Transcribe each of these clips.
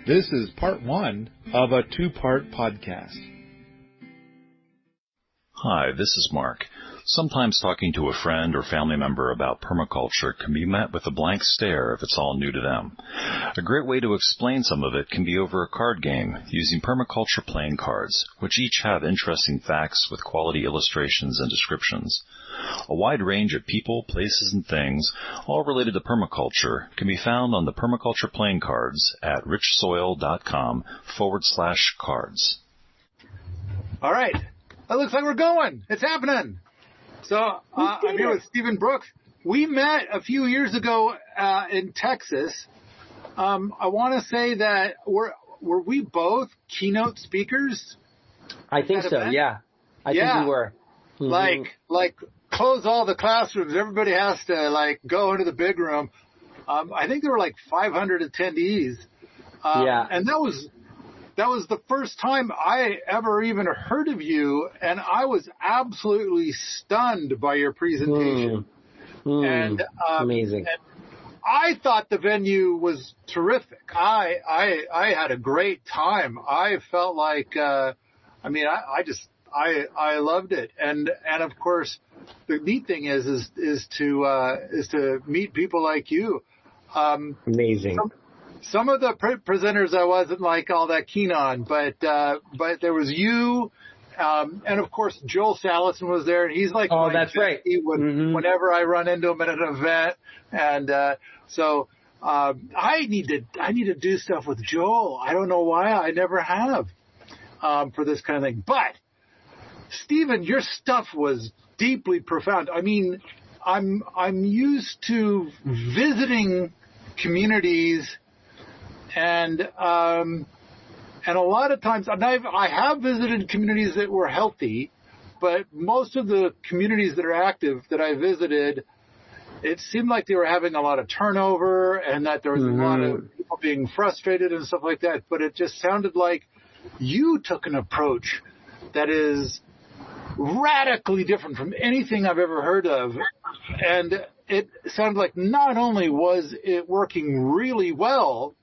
This is part one of a two-part podcast. Hi, this is Mark. Sometimes talking to a friend or family member about permaculture can be met with a blank stare if it's all new to them. A great way to explain some of it can be over a card game using permaculture playing cards, which each have interesting facts with quality illustrations and descriptions. A wide range of people, places, and things, all related to permaculture, can be found on the permaculture playing cards at richsoil.com/cards. All right. It looks like we're going. It's happening. So I'm here with Stephen Brooks. We met a few years ago in Texas. I want to say that were we both keynote speakers? I think so. Event? Yeah, I think we were. Mm-hmm. Like close all the classrooms. Everybody has to go into the big room. I think there were 500 attendees. And that was the first time I ever even heard of you, and I was absolutely stunned by your presentation. And amazing. And I thought the venue was terrific. I had a great time. I felt like, I loved it. And of course, the neat thing is to meet people like you. Amazing. Some of the presenters I wasn't all that keen on, but there was you, and of course Joel Salison was there, and he's that's right. Whenever I run into him at an event, and so I need to do stuff with Joel. I don't know why I never have for this kind of thing. But Stephen, your stuff was deeply profound. I mean, I'm used to visiting communities. And a lot of times, I have visited communities that were healthy, but most of the communities that are active that I visited, it seemed like they were having a lot of turnover and that there was a lot of people being frustrated and stuff like that. But it just sounded like you took an approach that is radically different from anything I've ever heard of. And it sounded like not only was it working really well,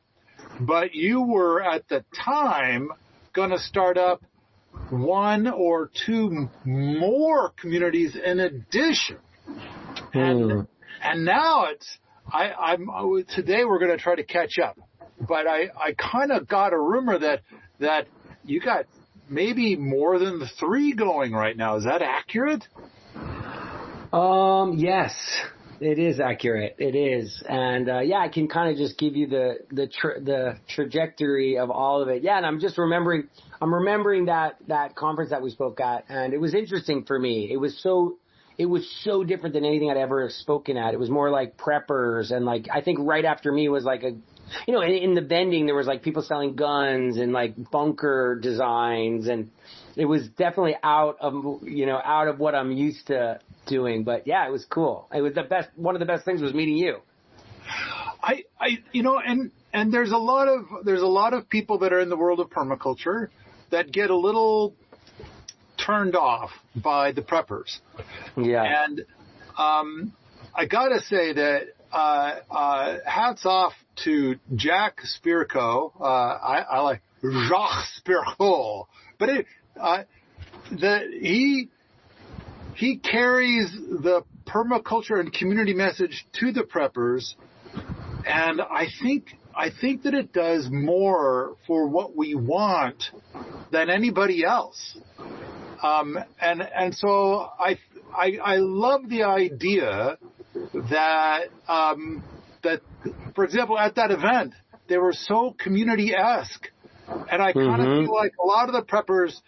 but you were at the time going to start up one or two more communities in addition. And now today we're going to try to catch up. But I kind of got a rumor that you got maybe more than the 3 going right now. Is that accurate? Yes. It is accurate. It is. And, I can kind of just give you the trajectory of all of it. Yeah. And I'm remembering that conference that we spoke at, and it was interesting for me. It was so different than anything I'd ever spoken at. It was more like preppers, and I think right after me was in the vending, there was people selling guns and bunker designs, and it was definitely out of what I'm used to doing. But yeah, it was cool. It was the best. One of the best things was meeting you. And there's a lot of people that are in the world of permaculture that get a little turned off by the preppers. Yeah. And I gotta say that hats off to Jack Spirko. I like Jacques Spirko, but he carries the permaculture and community message to the preppers, and I think that it does more for what we want than anybody else. And so I love the idea that for example, at that event, they were so community-esque, and I kind of feel like a lot of the preppers,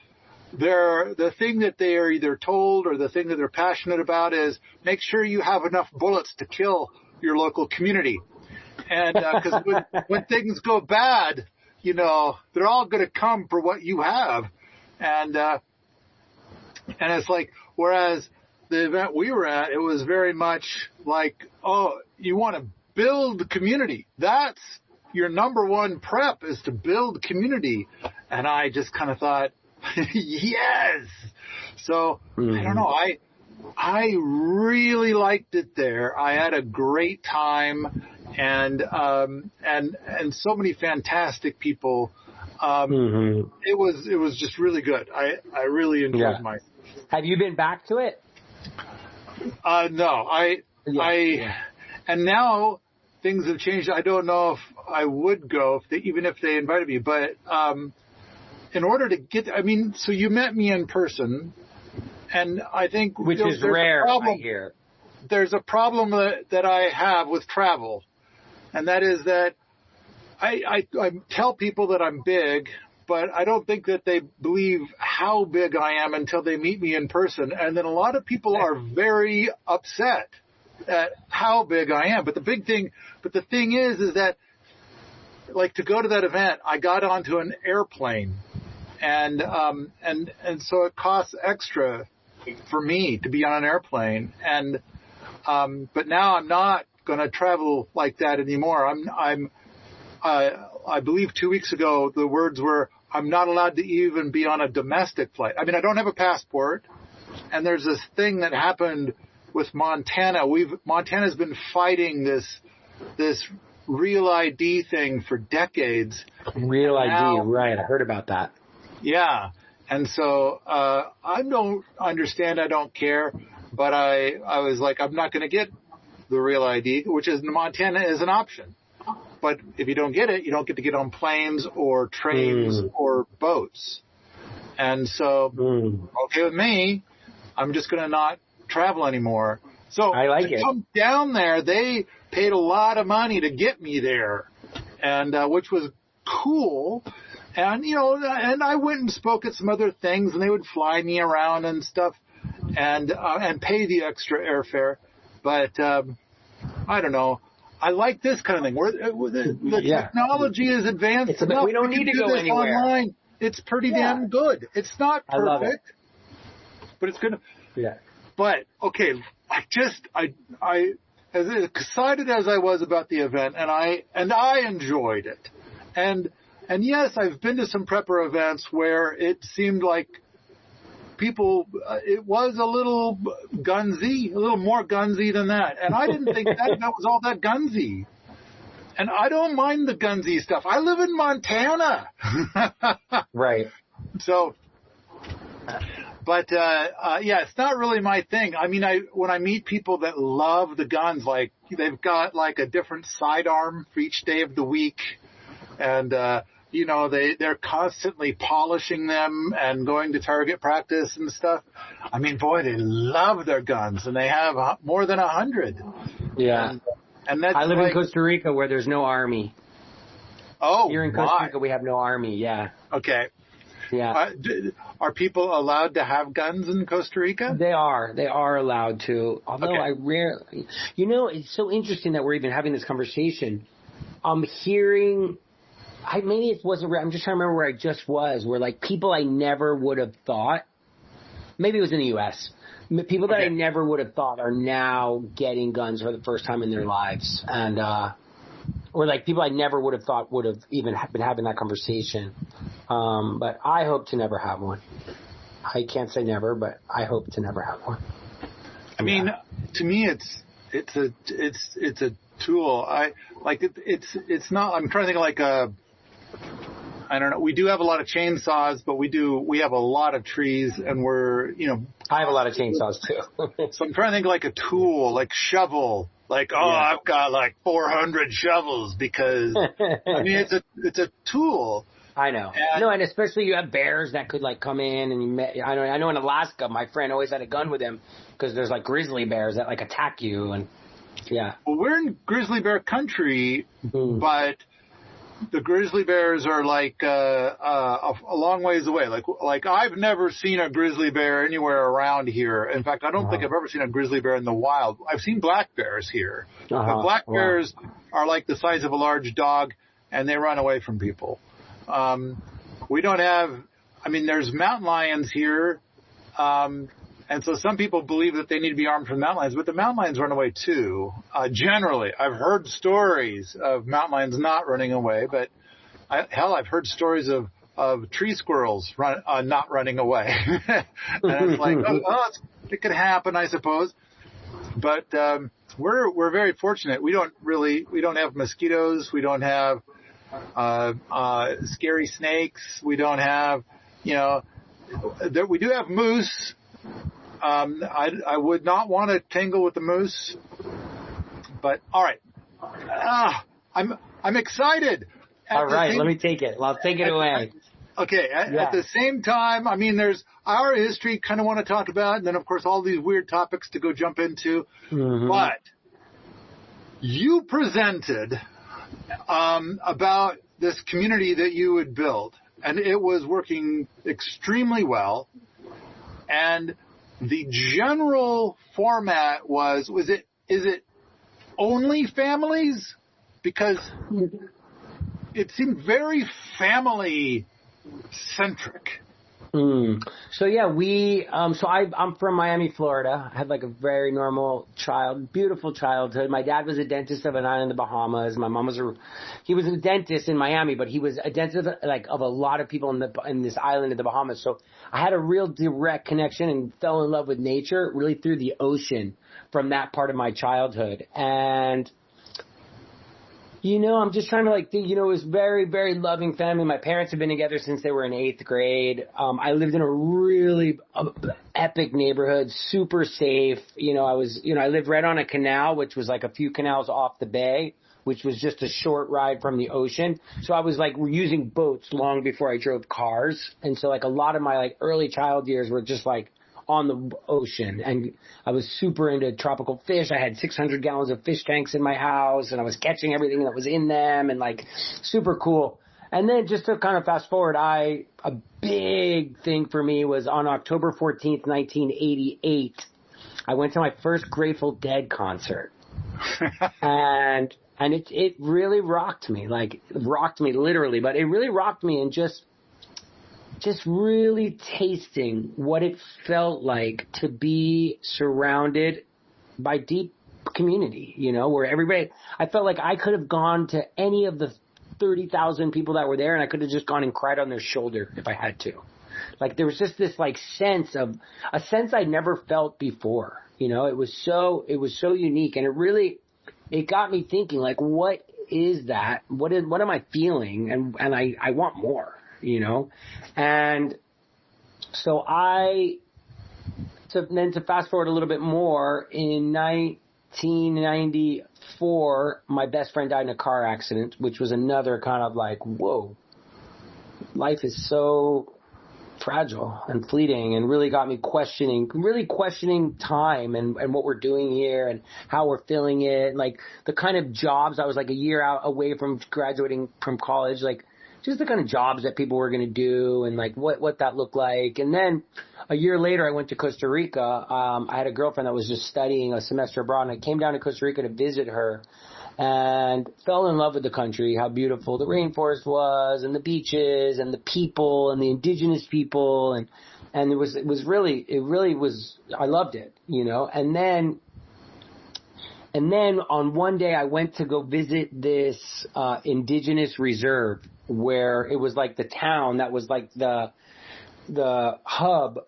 the thing that they are either told or the thing that they're passionate about is make sure you have enough bullets to kill your local community. And because when things go bad, they're all going to come for what you have. And it's whereas the event we were at, it was very much you want to build community. That's your number one prep, is to build community. And I just kind of thought, yes. So I don't know. I really liked it there. I had a great time, and so many fantastic people. It was just really good. I really enjoyed my. Have you been back to it? No, and now things have changed. I don't know if I would go even if they invited me, but in order to get, so you met me in person, and I think which is rare. I hear there's a problem that I have with travel, and that is that I tell people that I'm big, but I don't think that they believe how big I am until they meet me in person. And then a lot of people are very upset at how big I am. But the thing is that, like, to go to that event, I got onto an airplane, and so it costs extra for me to be on an airplane. And but now I'm not going to travel like that anymore. I believe 2 weeks ago the words were, I'm not allowed to even be on a domestic flight. I don't have a passport, and there's this thing that happened with Montana. Montana's been fighting this real ID thing for decades. Real ID, right? I heard about that. Yeah, and so I don't understand. I don't care, but I was like, I'm not going to get the real ID, which is in Montana is an option. But if you don't get it, you don't get to get on planes or trains or boats. And so, okay with me, I'm just going to not travel anymore. So I like it. Come down there, they paid a lot of money to get me there, and which was cool. And, and I went and spoke at some other things, and they would fly me around and stuff and pay the extra airfare. But I don't know. I like this kind of thing where the technology is advanced enough. We don't need to go anywhere. Online. It's pretty damn good. It's not perfect, I love it. But it's good. Yeah. But okay, I as excited as I was about the event, and I enjoyed it, and yes, I've been to some prepper events where it seemed like people, it was a little gunsy, a little more gunsy than that. And I didn't think that was all that gunsy. And I don't mind the gunsy stuff. I live in Montana. Right. So, but, it's not really my thing. When I meet people that love the guns, like they've got like a different sidearm for each day of the week. And, they're constantly polishing them and going to target practice and stuff. Boy, they love their guns, and they have more than 100. Yeah. And that's I live in Costa Rica where there's no army. Oh, here in Costa Rica we have no army. Yeah. Okay. Yeah. Are people allowed to have guns in Costa Rica? They are. They are allowed to. Although I rarely. It's so interesting that we're even having this conversation. I'm hearing. Maybe it wasn't. I'm just trying to remember where I just was. Where like people I never would have thought. Maybe it was in the U.S. People that I never would have thought are now getting guns for the first time in their lives, and or like people I never would have thought would have even been having that conversation. But I hope to never have one. I can't say never, but I hope to never have one. To me, it's a tool. It's not. I'm trying to think of like a. I don't know. We do have a lot of chainsaws, but we have a lot of trees, and I have a lot of chainsaws too. So I'm trying to think like a tool, like shovel. Like, I've got like 400 shovels because it's a tool. I know. And especially you have bears that could like come in, and I know in Alaska, my friend always had a gun with him because there's like grizzly bears that like attack you, and yeah. Well, we're in grizzly bear country, but the grizzly bears are like a long ways away. Like I've never seen a grizzly bear anywhere around here. In fact, I don't think I've ever seen a grizzly bear in the wild. I've seen black bears here. But black bears are like the size of a large dog, and they run away from people. We don't have. There's mountain lions here. And so some people believe that they need to be armed for the mountain lions, but the mountain lions run away too. Generally, I've heard stories of mountain lions not running away, but I've heard stories of tree squirrels not running away. And it's like, it could happen, I suppose. But we're very fortunate. We don't have mosquitoes. We don't have scary snakes. We don't have, we do have moose. I would not want to tangle with the moose, but all right. I'm excited. All right, let me take it. I'll take it away. Okay. At the same time, I mean, there's our history kind of want to talk about, and then of course all these weird topics to go jump into. Mm-hmm. But you presented about this community that you would build, and it was working extremely well. And the general format is it only families? Because it seemed very family centric. So yeah, I'm from Miami, Florida. I had like a very normal beautiful childhood. My dad was a dentist of an island in the Bahamas. My mom he was a dentist in Miami, but he was a dentist of a lot of people in this island in the Bahamas. So I had a real direct connection and fell in love with nature really through the ocean from that part of my childhood. And I'm just trying to think, it was very, very loving family. My parents have been together since they were in 8th grade. I lived in a really epic neighborhood, super safe. I lived right on a canal, which was like a few canals off the bay, which was just a short ride from the ocean. So I was using boats long before I drove cars. And so a lot of my early child years were just on the ocean, and I was super into tropical fish. I had 600 gallons of fish tanks in my house, and I was catching everything that was in them, and super cool. And then just to kind of fast forward, a big thing for me was on October 14th, 1988, I went to my first Grateful Dead concert. and it really rocked me, rocked me literally, but it really rocked me, and just really tasting what it felt like to be surrounded by deep community, where everybody, I felt like I could have gone to any of the 30,000 people that were there, and I could have just gone and cried on their shoulder if I had to. There was just this sense I'd never felt before. It was so unique, and it got me thinking, what is that? What am I feeling? And I want more. And so to fast forward a little bit more, in 1994, my best friend died in a car accident, which was another kind of whoa, life is so fragile and fleeting, and really got me questioning time and what we're doing here and how we're filling it. The kind of jobs, I was a year out away from graduating from college, just the kind of jobs that people were going to do and what that looked like. And then a year later, I went to Costa Rica. I had a girlfriend that was just studying a semester abroad, and I came down to Costa Rica to visit her and fell in love with the country, how beautiful the rainforest was and the beaches and the people and the indigenous people. And it really was, I loved it, and then on one day I went to go visit this indigenous reserve, where it was the town that was the hub,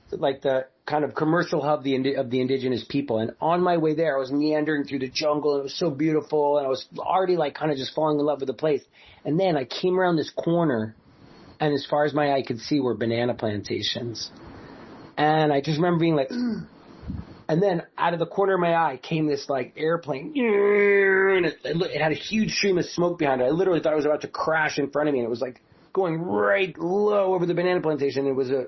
the kind of commercial hub of the indigenous people. And on my way there, I was meandering through the jungle, and it was so beautiful, and I was already kind of just falling in love with the place. And then I came around this corner, and as far as my eye could see were banana plantations. And I just remember being and then out of the corner of my eye came this airplane, and it had a huge stream of smoke behind it. I literally thought it was about to crash in front of me, and it was going right low over the banana plantation. It was a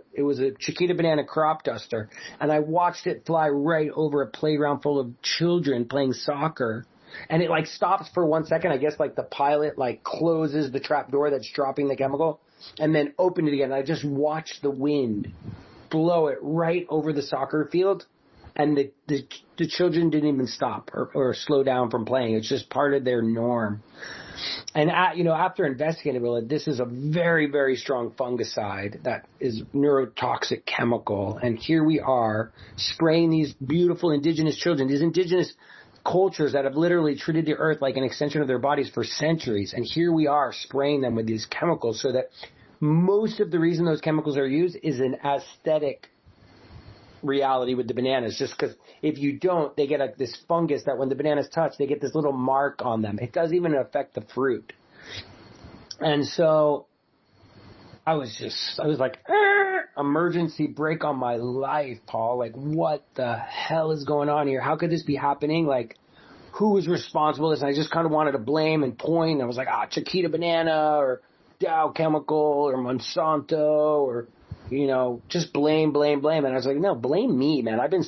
Chiquita banana crop duster, and I watched it fly right over a playground full of children playing soccer. And it stops for 1 second. I guess the pilot closes the trap door that's dropping the chemical, and then opened it again. And I just watched the wind blow it right over the soccer field. And the children didn't even stop or slow down from playing. It's just part of their norm. And after investigating, this is a very, very strong fungicide that is neurotoxic chemical. And here we are spraying these beautiful indigenous children, these indigenous cultures that have literally treated the earth like an extension of their bodies for centuries. And here we are spraying them with these chemicals, so that most of the reason those chemicals are used is an aesthetic reality with the bananas, just because if you don't, they get like this fungus that when the bananas touch, they get this little mark on them. It doesn't even affect the fruit. And so I was like, emergency brake on my life, Paul. Like, what the hell is going on here? How could this be happening? Like, who is responsible for this? And I just kind of wanted to blame and point. I was like, Chiquita Banana or Dow Chemical or Monsanto or, just blame. And I was like, no, blame me, man. I've been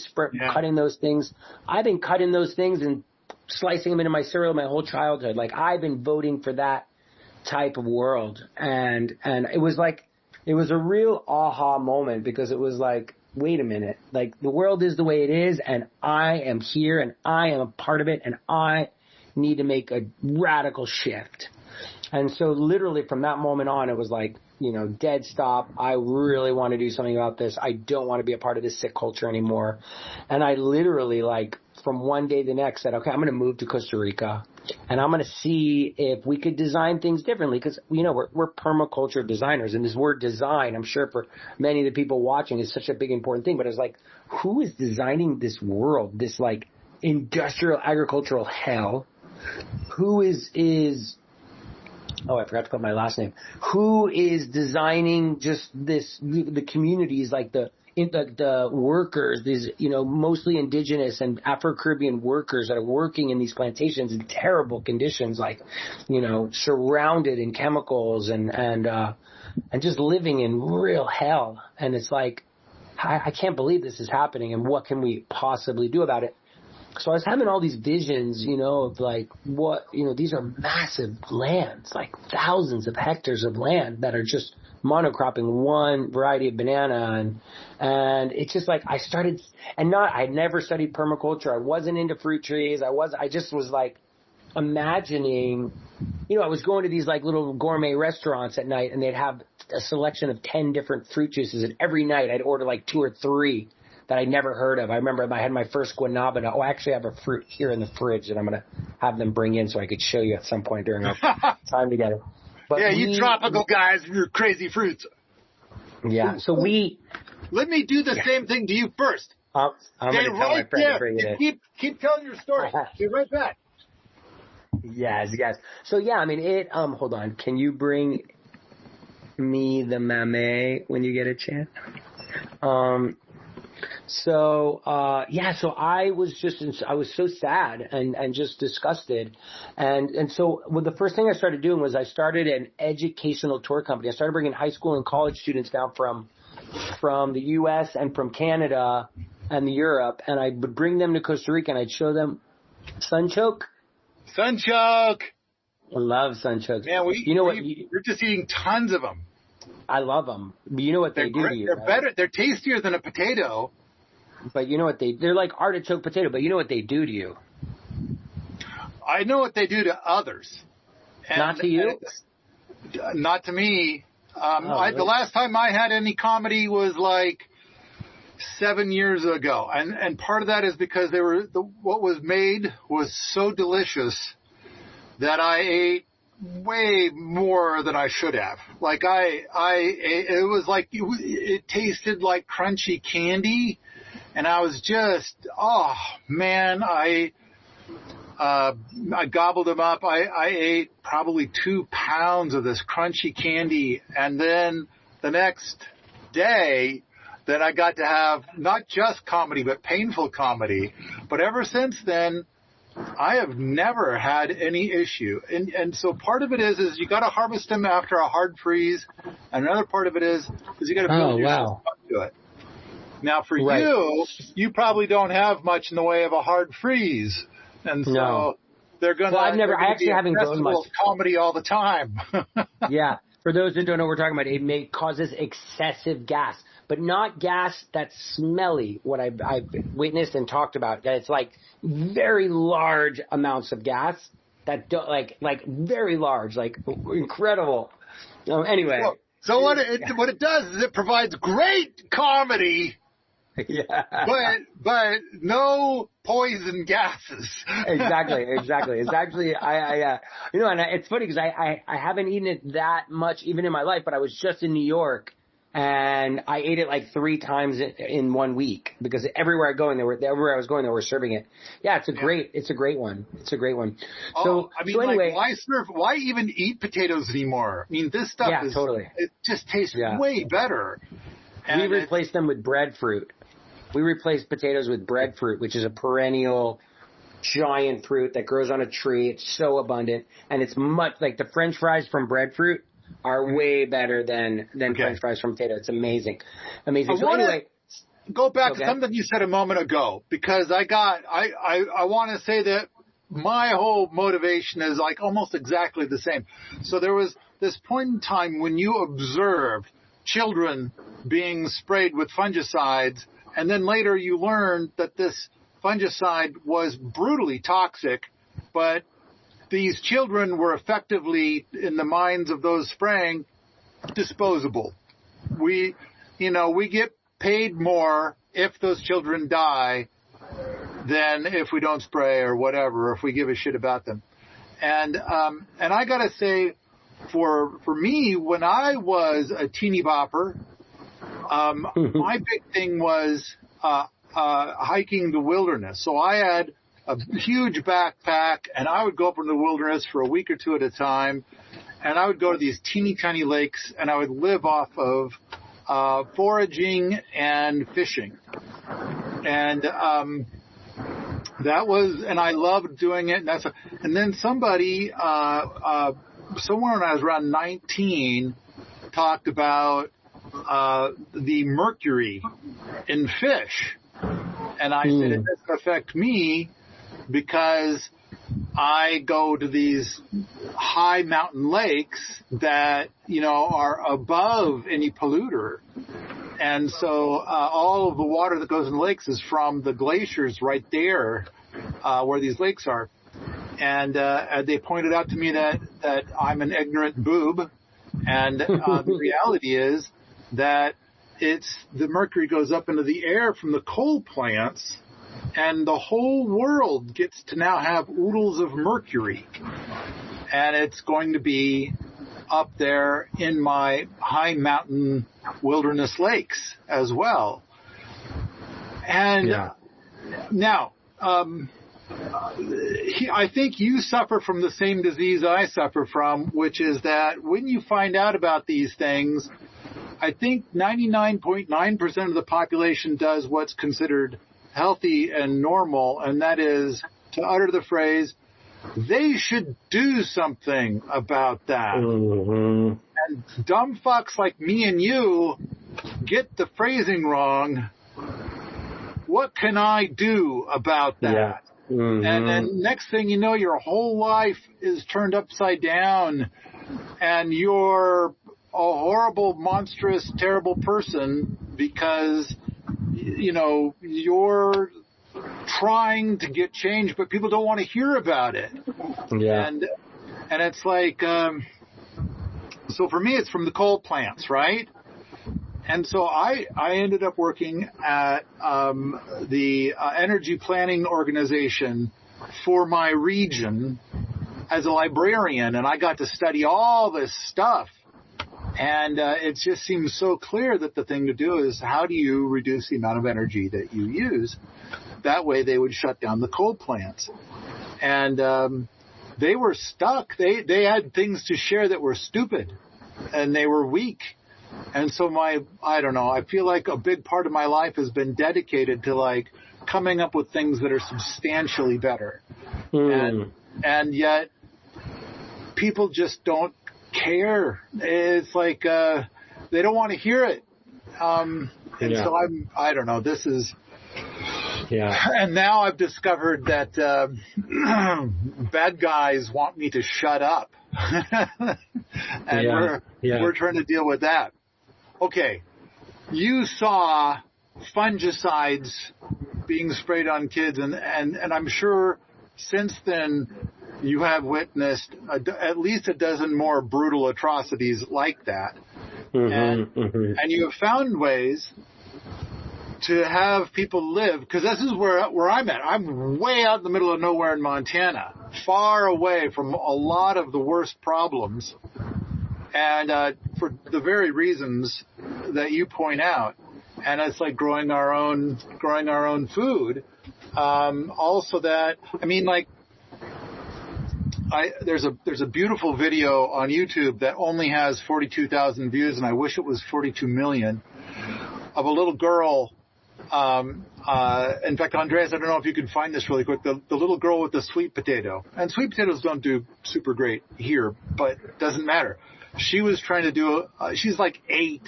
cutting those things. I've been cutting those things and slicing them into my cereal my whole childhood. Like, I've been voting for that type of world. And it was a real aha moment, because it was like, wait a minute, like, the world is the way it is, and I am here, and I am a part of it, and I need to make a radical shift. And so literally from that moment on, it was like, dead stop. I really want to do something about this. I don't want to be a part of this sick culture anymore. And I literally, like, from one day to the next said, okay, I'm going to move to Costa Rica, and I'm going to see if we could design things differently, because, we're permaculture designers, and this word design, I'm sure for many of the people watching, is such a big important thing. But it's like, who is designing this world, this like industrial agricultural hell? Who is I forgot to put my last name. Who is designing just this, the communities, like the workers, these, mostly indigenous and Afro-Caribbean workers that are working in these plantations in terrible conditions, like, surrounded in chemicals and just living in real hell. And it's like, I can't believe this is happening, and what can we possibly do about it? So I was having all these visions, of like, what, these are massive lands, like thousands of hectares of land that are just monocropping one variety of banana. And it's just like, I never studied permaculture. I wasn't into fruit trees. I just was like imagining, I was going to these like little gourmet restaurants at night, and they'd have a selection of 10 different fruit juices. And every night I'd order like 2 or 3 that I'd never heard of. I remember I had my first guanabana. I actually have a fruit here in the fridge that I'm going to have them bring in so I could show you at some point during our time together. But yeah, you tropical guys with your crazy fruits. Yeah, so let me do the same thing to you first. I'm going to tell my friend to bring it in. Keep telling your story. Be right back. Yes. So yeah, I mean, hold on. Can you bring me the mame when you get a chance? So I was so sad and just disgusted. And so the first thing I started doing was I started an educational tour company. I started bringing high school and college students down from the U.S. and from Canada and Europe. And I would bring them to Costa Rica, and I'd show them sunchoke. Sunchoke. I love sunchokes. Man, we're just eating tons of them. I love them. But you know what they do to you? They're better. They're tastier than a potato. But you know what they're like artichoke potato, but you know what they do to you? I know what they do to others. Not to you? Not to me. Really? The last time I had any comedy was like 7 years ago. And part of that is because what was made was so delicious that I ate way more than I should have. Like it was like, it tasted like crunchy candy. And I was just, oh man, I gobbled them up. I ate probably 2 pounds of this crunchy candy. And then the next day, then I got to have not just comedy, but painful comedy. But ever since then, I have never had any issue. And so part of it is you got to harvest them after a hard freeze. And another part of it is you got to build yourself up to it. Now, for you probably don't have much in the way of a hard freeze, and so they're going to. Well, I actually haven't grown much comedy all the time. Yeah, for those who don't know what we're talking about, it causes excessive gas, but not gas that's smelly. What I've witnessed and talked about, that it's like very large amounts of gas that don't like very large, like incredible. Anyway. So what it does is it provides great comedy. Yeah. But no poison gases. Exactly. It's actually, and it's funny because I haven't eaten it that much even in my life, but I was just in New York And I ate it like 3 times in 1 week because everywhere I go and everywhere I was going, they were serving it. Yeah, it's a great one. It's a great one. So, I mean, so anyway, why even eat potatoes anymore? I mean, this stuff it just tastes way better. And we replaced them with breadfruit. We replaced potatoes with breadfruit, which is a perennial giant fruit that grows on a tree. It's so abundant, and it's much like the French fries from breadfruit are way better than French fries from potato. It's amazing. So anyway, go back to something you said a moment ago, because I want to say that my whole motivation is like almost exactly the same. So there was this point in time when you observed children being sprayed with fungicides, and then later you learned that this fungicide was brutally toxic, but these children were effectively, in the minds of those spraying, disposable. We get paid more if those children die than if we don't spray or whatever, if we give a shit about them. And I gotta say, for me, when I was a teeny bopper, my big thing was hiking the wilderness. So I had a huge backpack, and I would go up into the wilderness for a week or two at a time, and I would go to these teeny tiny lakes, and I would live off of foraging and fishing. And and I loved doing it. And then somebody, someone when I was around 19, talked about the mercury in fish. And I said, it doesn't affect me because I go to these high mountain lakes that, are above any polluter. And so all of the water that goes in the lakes is from the glaciers right there where these lakes are. And they pointed out to me that I'm an ignorant boob. And the reality is that the mercury goes up into the air from the coal plants, and the whole world gets to now have oodles of mercury. And it's going to be up there in my high mountain wilderness lakes as well. And now, I think you suffer from the same disease I suffer from, which is that when you find out about these things, I think 99.9% of the population does what's considered healthy and normal, and that is to utter the phrase, they should do something about that. Mm-hmm. And dumb fucks like me and you get the phrasing wrong. What can I do about that? Yeah. Mm-hmm. And then next thing you know, your whole life is turned upside down, and you're a horrible, monstrous, terrible person because, you're trying to get change, but people don't want to hear about it. Yeah. And it's like, so for me, it's from the coal plants, right? And so I ended up working at the energy planning organization for my region as a librarian, and I got to study all this stuff. And it just seems so clear that the thing to do is, how do you reduce the amount of energy that you use? That way they would shut down the coal plants. And they were stuck. They had things to share that were stupid, and they were weak. And so I feel like a big part of my life has been dedicated to coming up with things that are substantially better. And yet people just don't care. It's like they don't want to hear it. So I don't know. This is and now I've discovered that bad guys want me to shut up. And we're trying to deal with that. Okay, you saw fungicides being sprayed on kids, and I'm sure since then you have witnessed at least a dozen more brutal atrocities like that. Mm-hmm, and you have found ways to have people live, because this is where I'm at. I'm way out in the middle of nowhere in Montana, far away from a lot of the worst problems. And for the very reasons that you point out, and it's like growing our own food. Also, that I mean, like, there's a beautiful video on YouTube that only has 42,000 views, and I wish it was 42 million, of a little girl. In fact, Andreas, I don't know if you can find this really quick. The little girl with the sweet potato, and sweet potatoes don't do super great here, but it doesn't matter. She was trying to do. She's like 8,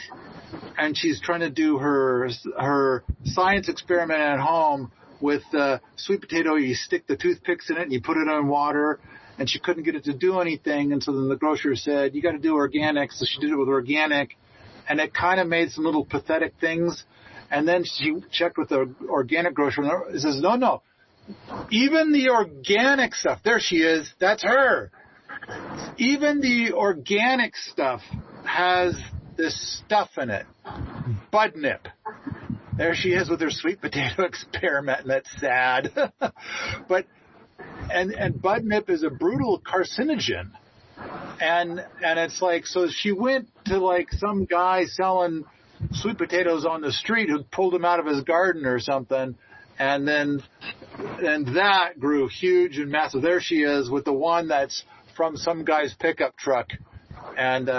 and she's trying to do her science experiment at home with sweet potato. You stick the toothpicks in it, and you put it in water. And she couldn't get it to do anything, and so then the grocer said, "You got to do organic." So she did it with organic, and it kind of made some little pathetic things. And then she checked with the organic grocer, and it says, "No, even the organic stuff." There she is. That's her. Even the organic stuff has this stuff in it. Bud nip. There she is with her sweet potato experiment, and that's sad. But and bud nip is a brutal carcinogen. And it's like, so she went to like some guy selling sweet potatoes on the street who pulled him out of his garden or something. And that grew huge and massive. There she is with the one that's from some guy's pickup truck. And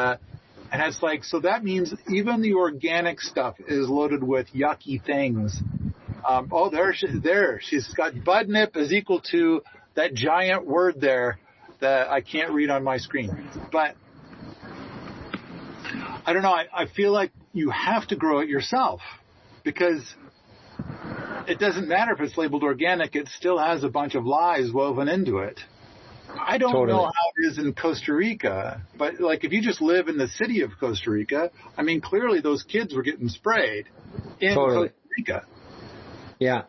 it's like, so that means even the organic stuff is loaded with yucky things. There. She's got bud nip is equal to that giant word there that I can't read on my screen. But I don't know. I feel like you have to grow it yourself, because it doesn't matter if it's labeled organic. It still has a bunch of lies woven into it. I don't know how it is in Costa Rica, but like if you just live in the city of Costa Rica, I mean, clearly those kids were getting sprayed in Costa Rica. Yeah.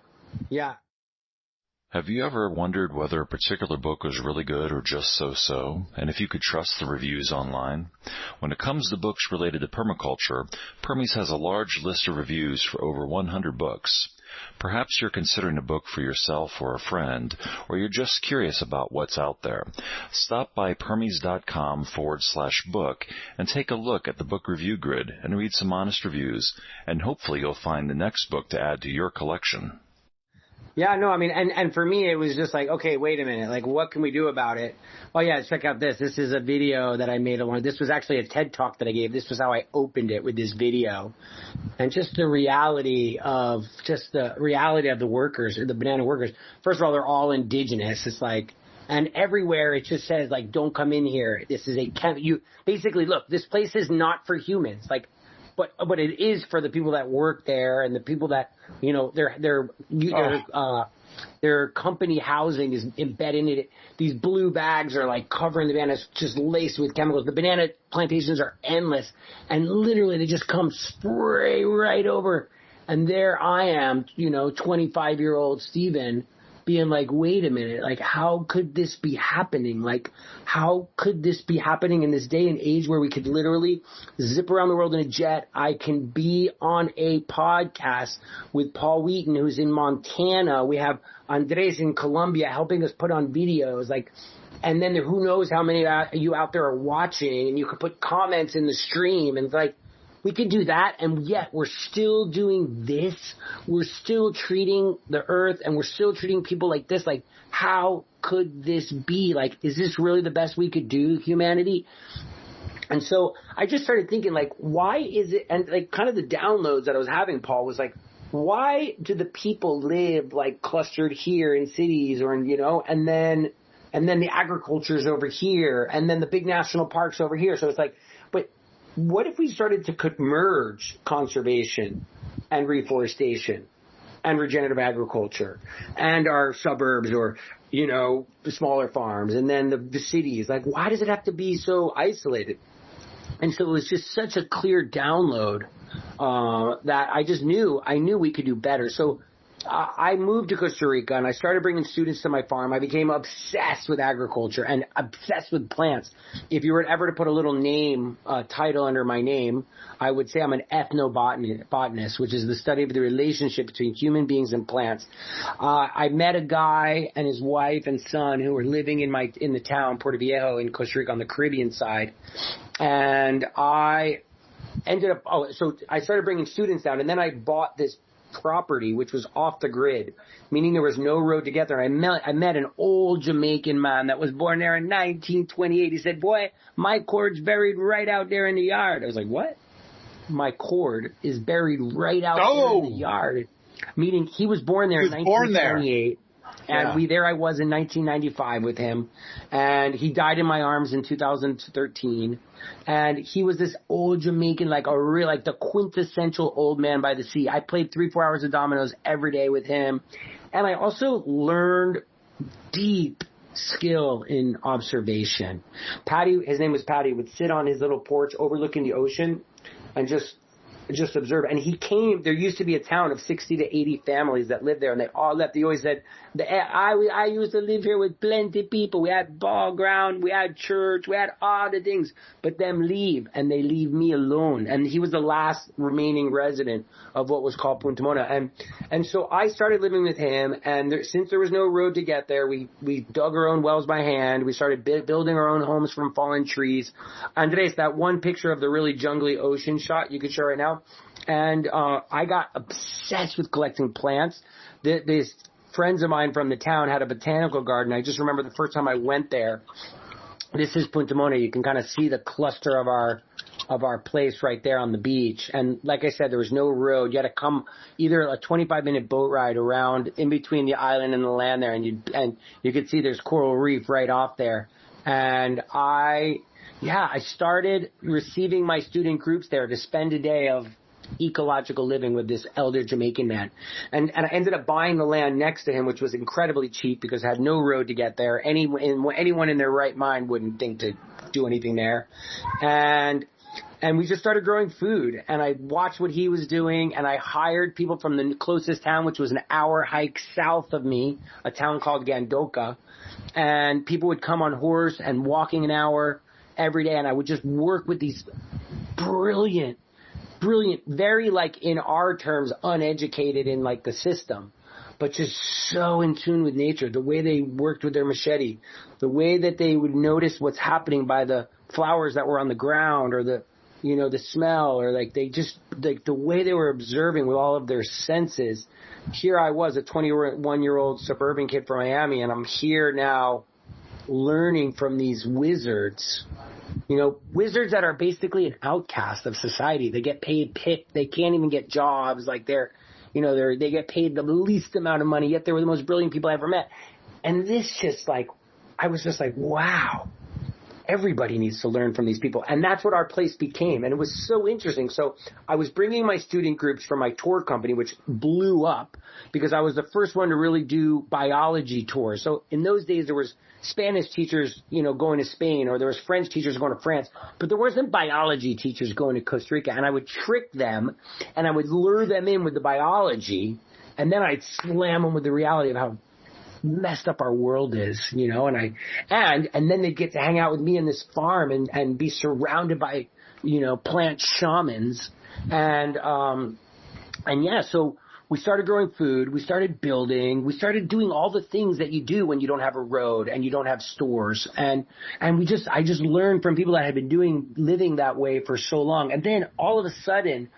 Have you ever wondered whether a particular book was really good or just so-so, and if you could trust the reviews online? When it comes to books related to permaculture, Permies has a large list of reviews for over 100 books. Perhaps you're considering a book for yourself or a friend, or you're just curious about what's out there. Stop by permies.com/book and take a look at the book review grid and read some honest reviews, and hopefully you'll find the next book to add to your collection. Yeah, no, I mean, and for me, it was just like, okay, wait a minute. Like, what can we do about it? Oh, yeah, check out this. This is a video that I made along. This was actually a TED Talk that I gave. This was how I opened it, with this video. And just the reality of the workers, the banana workers. First of all, they're all indigenous. It's like, and everywhere it just says, like, don't come in here. This is basically, look, this place is not for humans. Like, but it is for the people that work there, and the people that, you know, their company housing is embedded in it. These blue bags are like covering the bananas, just laced with chemicals. The banana plantations are endless, and literally they just come spray right over. And there I am, you know, 25-year-old Stephen, being like, wait a minute, like, how could this be happening? Like, how could this be happening in this day and age where we could literally zip around the world in a jet? I can be on a podcast with Paul Wheaton, who's in Montana. We have Andres in Colombia helping us put on videos. Like, and then who knows how many of you out there are watching, and you could put comments in the stream, and like, we could do that, and yet we're still doing this. We're still treating the earth, and we're still treating people like this. Like, how could this be? Like, is this really the best we could do, humanity? And so I just started thinking, like, why is it, and like kind of the downloads that I was having, Paul, was like, why do the people live like clustered here in cities, or in, you know, and then the agriculture's over here, and then the big national parks over here. So it's like, but what if we started to merge conservation and reforestation and regenerative agriculture and our suburbs, or, you know, the smaller farms, and then the cities? Like, why does it have to be so isolated? And so it was just such a clear download that I knew we could do better. So I moved to Costa Rica, and I started bringing students to my farm. I became obsessed with agriculture and obsessed with plants. If you were ever to put a little name, title under my name, I would say I'm an ethnobotanist, which is the study of the relationship between human beings and plants. I met a guy and his wife and son who were living in the town, Puerto Viejo in Costa Rica on the Caribbean side. And I so I started bringing students down, and then I bought this property, which was off the grid, meaning there was no road to get there. I met an old Jamaican man that was born there in 1928. He said, "Boy, my cord's buried right out there in the yard." I was like, "What?" "My cord is buried right out there in the yard." Meaning he was born there in 1928. And I was in 1995 with him, and he died in my arms in 2013. And he was this old Jamaican, like the quintessential old man by the sea. I played 3-4 hours of dominoes every day with him. And I also learned deep skill in observation. Patty, his name was Patty, would sit on his little porch overlooking the ocean and just observe. And he came, there used to be a town of 60 to 80 families that lived there, and they all left. He always said, I used to live here with plenty people. We had ball ground, we had church, we had all the things, but them leave, and they leave me alone. And he was the last remaining resident of what was called Punta Mona. And so I started living with him, and since there was no road to get there, we dug our own wells by hand. We started building our own homes from fallen trees. Andres, that one picture of the really jungly ocean shot you could show right now, and I got obsessed with collecting plants. These friends of mine from the town had a botanical garden. I just remember the first time I went there. This is Punta Mona. You can kind of see the cluster of our place right there on the beach. And like I said, there was no road. You had to come either a 25-minute boat ride around in between the island and the land there, and you could see there's coral reef right off there. And I started receiving my student groups there to spend a day of ecological living with this elder Jamaican man. And I ended up buying the land next to him, which was incredibly cheap because it had no road to get there. Anyone in their right mind wouldn't think to do anything there. And we just started growing food, and I watched what he was doing, and I hired people from the closest town, which was an hour hike south of me, a town called Gandoka. And people would come on horse and walking an hour every day, and I would just work with these brilliant, very, like, in our terms, uneducated in, like, the system, but just so in tune with nature. The way they worked with their machete, the way that they would notice what's happening by the flowers that were on the ground, or the smell, or like the way they were observing with all of their senses. Here I was, a 21-year-old suburban kid from Miami, and I'm here now learning from these wizards. Wizards that are basically an outcast of society. They get paid they can't even get jobs. Like they get paid the least amount of money, yet they were the most brilliant people I ever met. And I was just like, wow, everybody needs to learn from these people. And that's what our place became. And it was so interesting. So I was bringing my student groups from my tour company, which blew up because I was the first one to really do biology tours. So in those days, there was Spanish teachers, going to Spain, or there was French teachers going to France, but there wasn't biology teachers going to Costa Rica. And I would trick them, and I would lure them in with the biology, and then I'd slam them with the reality of how messed up our world is, and then they'd get to hang out with me in this farm and be surrounded by, plant shamans. So we started growing food, we started building, we started doing all the things that you do when you don't have a road and you don't have stores. And I just learned from people that had been living that way for so long. And then all of a sudden,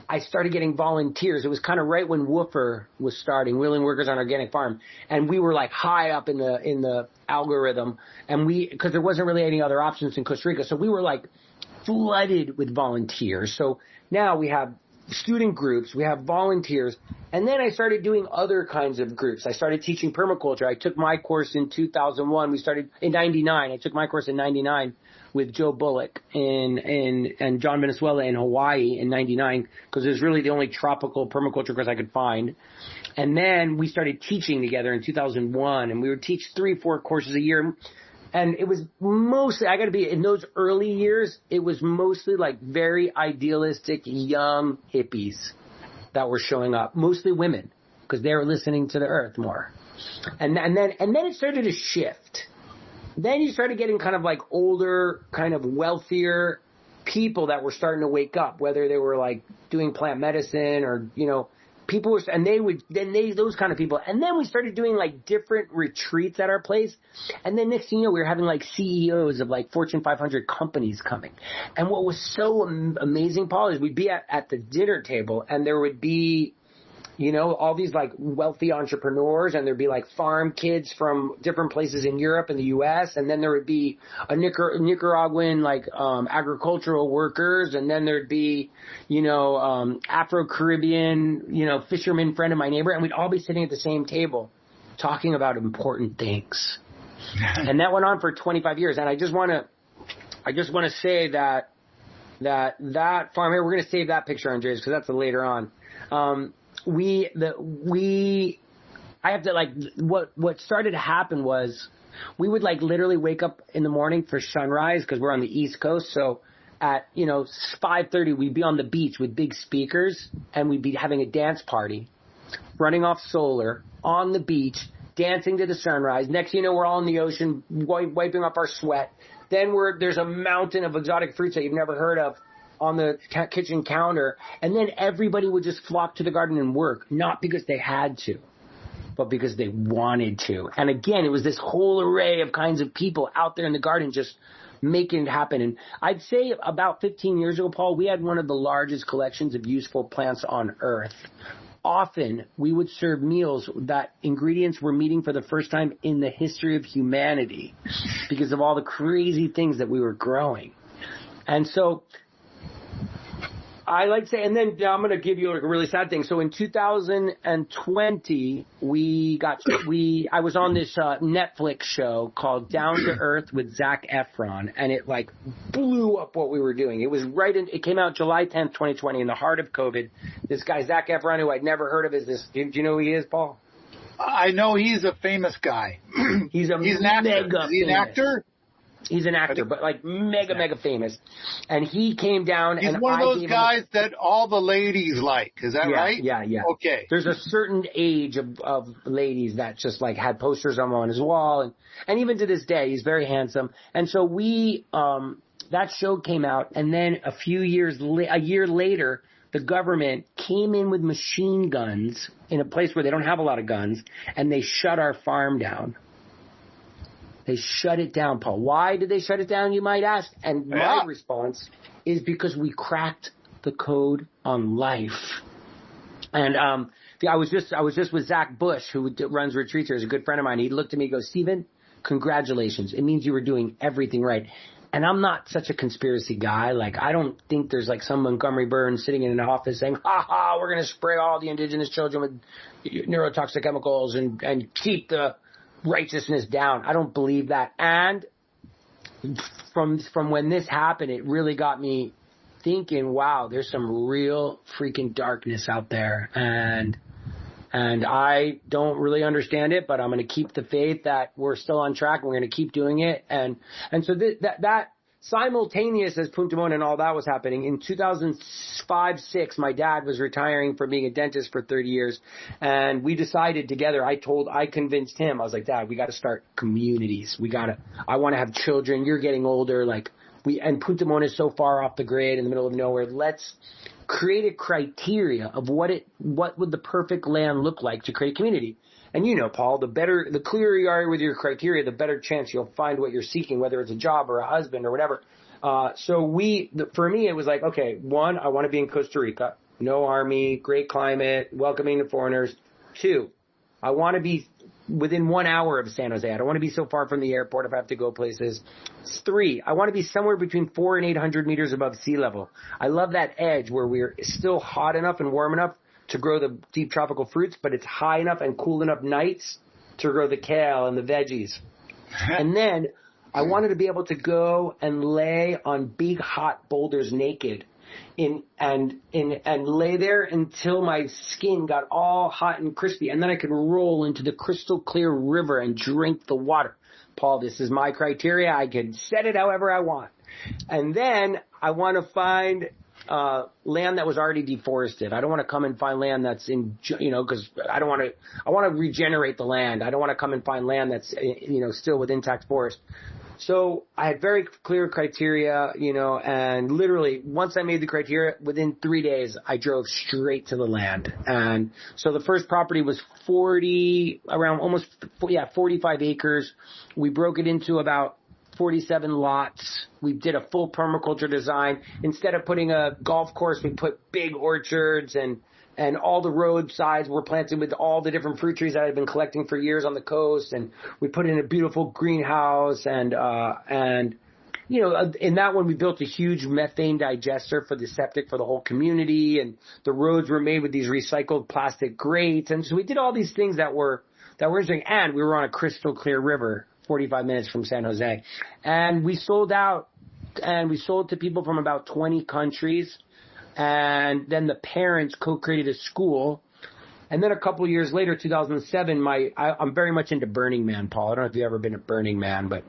I started getting volunteers. It was kind of right when Woofer was starting, Willing Workers on Organic Farm. And we were like high up in the algorithm, and because there wasn't really any other options in Costa Rica. So we were like flooded with volunteers. So now we have student groups, we have volunteers. And then I started doing other kinds of groups. I started teaching permaculture. I took my course in 2001. We started in 99. I took my course in 99 with Joe Bullock and John Venezuela in Hawaii in 99, because it was really the only tropical permaculture course I could find. And then we started teaching together in 2001, and we would teach 3-4 courses a year. And it was mostly, in those early years, it was mostly like very idealistic young hippies that were showing up, mostly women, because they were listening to the earth more. And then it started to shift. Then you started getting kind of like older, kind of wealthier people that were starting to wake up, whether they were like doing plant medicine or, people were, and those kind of people. And then we started doing like different retreats at our place. And then next thing you know, we were having like CEOs of like Fortune 500 companies coming. And what was so amazing, Paul, is we'd be at the dinner table and there would be, you know, all these like wealthy entrepreneurs, and there'd be like farm kids from different places in Europe and the U.S. And then there would be a Nicaraguan like agricultural workers, and then there'd be, you know, Afro-Caribbean, you know, fisherman friend of my neighbor, and we'd all be sitting at the same table talking about important things. And that went on for 25 years. And I just want to say that farm here, we're going to save that picture, Andreas, because that's later on. I have to like, what started to happen was we would like literally wake up in the morning for sunrise because we're on the East Coast. So at, you know, 5:30, we'd be on the beach with big speakers and we'd be having a dance party, running off solar on the beach, dancing to the sunrise. Next thing you know, we're all in the ocean, wiping off our sweat. Then there's a mountain of exotic fruits that you've never heard of on the kitchen counter, and then everybody would just flock to the garden and work, not because they had to, but because they wanted to. And again, it was this whole array of kinds of people out there in the garden just making it happen. And I'd say about 15 years ago, Paul, we had one of the largest collections of useful plants on earth. Often we would serve meals that ingredients were meeting for the first time in the history of humanity because of all the crazy things that we were growing. And so I like to say, and then I'm going to give you like a really sad thing. So in 2020, I was on this Netflix show called Down to Earth with Zac Efron, and it like blew up what we were doing. It was it came out July 10th, 2020, in the heart of COVID. This guy, Zac Efron, who I'd never heard of, do you know who he is, Paul? I know he's a famous guy. He's an actor. Is he an actor? He's an actor, but like mega famous. And he came down. He's one of those guys that all the ladies like. Is that right? Yeah. Okay. There's a certain age of ladies that just like had posters on his wall. And even to this day, he's very handsome. And so that show came out. And then a year later, the government came in with machine guns in a place where they don't have a lot of guns. And they shut our farm down. They shut it down, Paul. Why did they shut it down, you might ask? And my response is because we cracked the code on life. And I was just with Zach Bush, who runs retreats here, is a good friend of mine. He looked at me and goes, Stephen, congratulations. It means you were doing everything right. And I'm not such a conspiracy guy. Like, I don't think there's like some Montgomery Burns sitting in an office saying, we're going to spray all the indigenous children with neurotoxic chemicals and keep the righteousness down. I don't believe that. And from when this happened, it really got me thinking, wow, there's some real freaking darkness out there. And I don't really understand it, but I'm going to keep the faith that we're still on track and we're going to keep doing it. And so that simultaneous as Punta Mona and all that was happening, in 2005-06, my dad was retiring from being a dentist for 30 years. And we decided together, I convinced him, I was like, Dad, we got to start communities. I want to have children. You're getting older. And Punta Mona is so far off the grid in the middle of nowhere. Let's create a criteria of what would the perfect land look like to create a community. And you know, Paul, the clearer you are with your criteria, the better chance you'll find what you're seeking, whether it's a job or a husband or whatever. So for me, it was like, okay, one, I want to be in Costa Rica, no army, great climate, welcoming to foreigners. Two, I want to be within 1 hour of San Jose. I don't want to be so far from the airport if I have to go places. Three, I want to be somewhere between 400 and 800 meters above sea level. I love that edge where we're still hot enough and warm enough to grow the deep tropical fruits, but it's high enough and cool enough nights to grow the kale and the veggies. And then I wanted to be able to go and lay on big hot boulders naked and lay there until my skin got all hot and crispy, and then I could roll into the crystal clear river and drink the water. Paul, this is my criteria. I can set it however I want. And then I want to find land that was already deforested. I don't want to come and find land that's because I want to regenerate the land. I don't want to come and find land that's, still with intact forest. So I had very clear criteria, and literally once I made the criteria, within 3 days, I drove straight to the land. And so the first property was 45 acres. We broke it into about 47 lots. We did a full permaculture design. Instead of putting a golf course, we put big orchards, and all the roadsides were planted with all the different fruit trees that I had been collecting for years on the coast. And we put in a beautiful greenhouse, and in that one we built a huge methane digester for the septic for the whole community. And the roads were made with these recycled plastic grates. And so we did all these things that were interesting. And we were on a crystal clear river, 45 minutes from San Jose. And we sold out, and we sold to people from about 20 countries. And then the parents co-created a school. And then a couple of years later, 2007, I'm very much into Burning Man, Paul. I don't know if you've ever been at Burning Man, but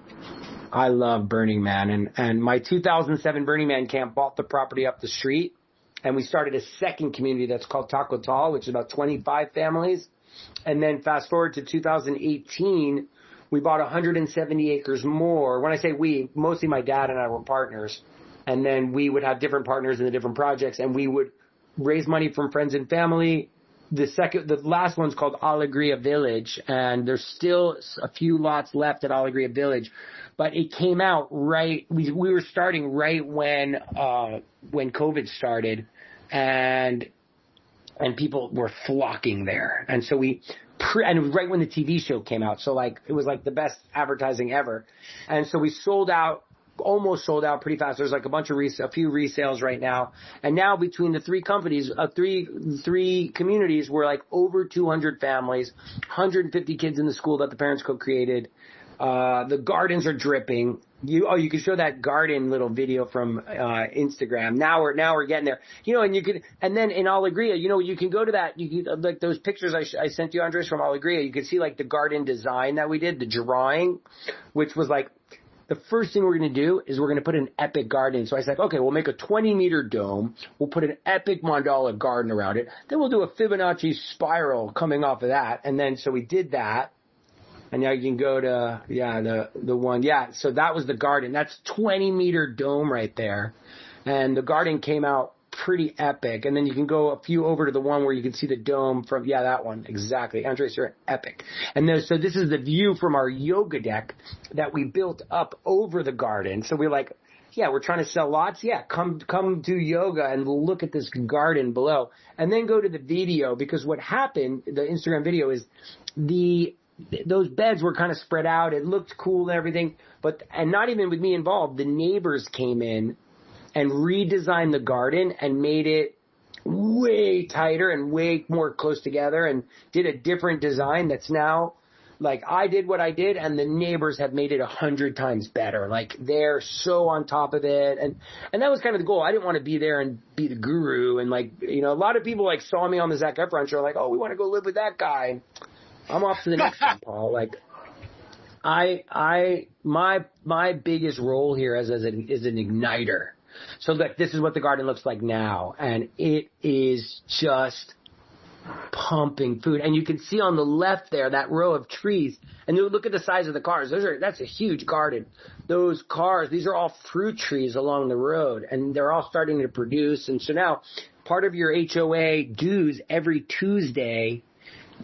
I love Burning Man. And my 2007 Burning Man camp bought the property up the street. And we started a second community that's called Taco Tal, which is about 25 families. And then fast forward to 2018, we bought 170 acres more. When I say we, mostly my dad and I were partners. And then we would have different partners in the different projects, and we would raise money from friends and family. The last one's called Alegria Village, and there's still a few lots left at Alegria Village. But it came out right, we were starting right when COVID started, and people were flocking there. And so and it was right when the TV show came out. So it was the best advertising ever. And so we almost sold out pretty fast. There's a few resales right now. And now between the three companies, three communities, we're over 200 families, 150 kids in the school that the parents co-created. The gardens are dripping. You can show that garden little video from Instagram. Now we're getting there. And then in Alegria, you can go to that. You can, those pictures I sent you, Andres, from Alegria. You can see the garden design that we did, the drawing, which was the first thing we're going to do is we're going to put an epic garden. So I said, okay, we'll make a 20-meter dome. We'll put an epic mandala garden around it. Then we'll do a Fibonacci spiral coming off of that. And then so we did that. And now you can go to, the one. Yeah, so that was the garden. That's 20-meter dome right there. And the garden came out pretty epic. And then you can go a few over to the one where you can see the dome from, that one. Exactly. Andres, you're epic. And so this is the view from our yoga deck that we built up over the garden. So we're we're trying to sell lots. Yeah, come do yoga and look at this garden below. And then go to the video, because what happened, the Instagram video, is those beds were kind of spread out. It looked cool and everything, and not even with me involved, the neighbors came in and redesigned the garden and made it way tighter and way more close together, and did a different design that's now I did what I did, and the neighbors have made it 100 times better. They're so on top of it. And that was kind of the goal. I didn't want to be there and be the guru. And a lot of people saw me on the Zac Efron show, oh, we want to go live with that guy. I'm off to the next one, Paul. My biggest role here is an igniter. So this is what the garden looks like now, and it is just pumping food. And you can see on the left there that row of trees, and you look at the size of the cars. That's a huge garden. Those cars, these are all fruit trees along the road, and they're all starting to produce. And so now, part of your HOA dues every Tuesday.